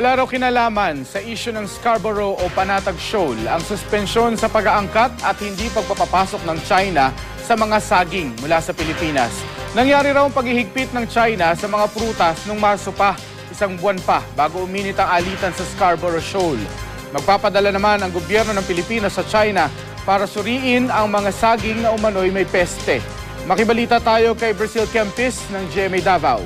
Wala raw kinalaman sa issue ng Scarborough o Panatag Shoal ang suspensyon sa pag-aangkat at hindi pagpapapasok ng China sa mga saging mula sa Pilipinas. Nangyari raw ang paghihigpit ng China sa mga prutas nung Marso pa, isang buwan pa bago uminit ang alitan sa Scarborough Shoal. Magpapadala naman ang gobyerno ng Pilipinas sa China para suriin ang mga saging na umano'y may peste. Makibalita tayo kay Brazil Kempis ng GMA Davao.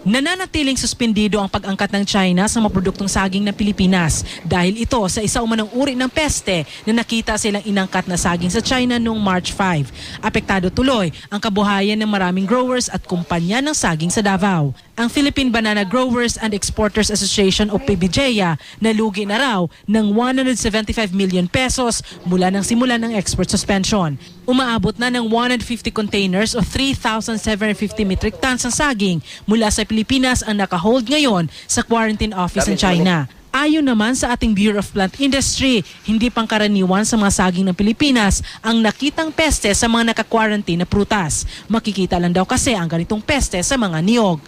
Nananatiling suspendido ang pag-angkat ng China sa mga produktong saging ng Pilipinas dahil ito sa isa umanong uri ng peste na nakita silang inangkat na saging sa China noong March 5. Apektado tuloy ang kabuhayan ng maraming growers at kumpanya ng saging sa Davao. Ang Philippine Banana Growers and Exporters Association o PBJA nalugi na raw ng 175 million pesos mula ng simula ng export suspension. Umaabot na ng 150 containers o 3,750 metric tons ng saging mula sa Pilipinas ang nakahold ngayon sa quarantine office ng China. Ayon naman sa ating Bureau of Plant Industry, hindi pangkaraniwan sa mga saging ng Pilipinas ang nakitang peste sa mga naka-quarantine na prutas. Makikita lang daw kasi ang ganitong peste sa mga niyog.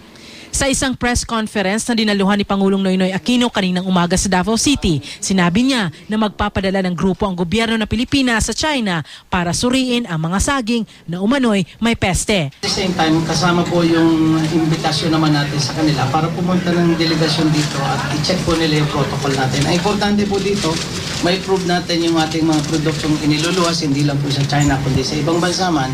Sa isang press conference na dinaluhan ni Pangulong Noynoy Aquino kaninang umaga sa Davao City, sinabi niya na magpapadala ng grupo ang gobyerno ng Pilipinas sa China para suriin ang mga saging na umano'y may peste. At the same time, kasama po yung imbitasyon naman natin sa kanila para pumunta ng delegasyon dito at i-check po nila yung protocol natin. Ang importante po dito, may prove natin yung ating mga produktong iniluluwas, hindi lang po sa China kundi sa ibang bansa man,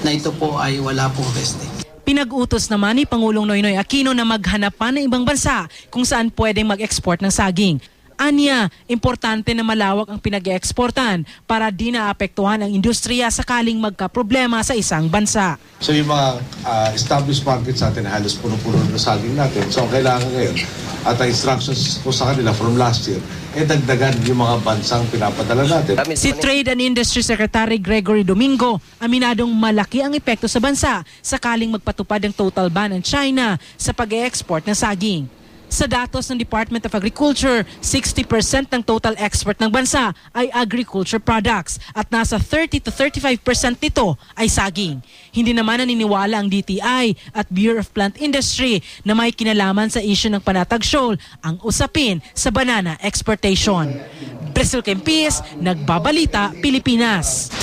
na ito po ay wala pong peste. Pinag-utos naman ni Pangulong Noynoy Aquino na maghanap pa ng ibang bansa kung saan pwedeng mag-export ng saging. Anya, importante na malawak ang pinag-eexportan para di naapektuhan ang industriya sakaling magka-problema sa isang bansa. So yung mga established markets natin halos puno-puno ng saging natin. So ang kailangan ngayon at ang instructions po sa kanila from last year, dagdagan yung mga bansang pinapadala natin. Si Trade and Industry Secretary Gregory Domingo, aminadong malaki ang epekto sa bansa sakaling magpatupad ang total ban ng China sa pag-e-export ng saging. Sa datos ng Department of Agriculture, 60% ng total export ng bansa ay agriculture products at nasa 30 to 35% nito ay saging. Hindi naman naniniwala ang DTI at Bureau of Plant Industry na may kinalaman sa issue ng Panatag Shoal ang usapin sa banana exportation. Brazil Kempis, Nagbabalita, Pilipinas.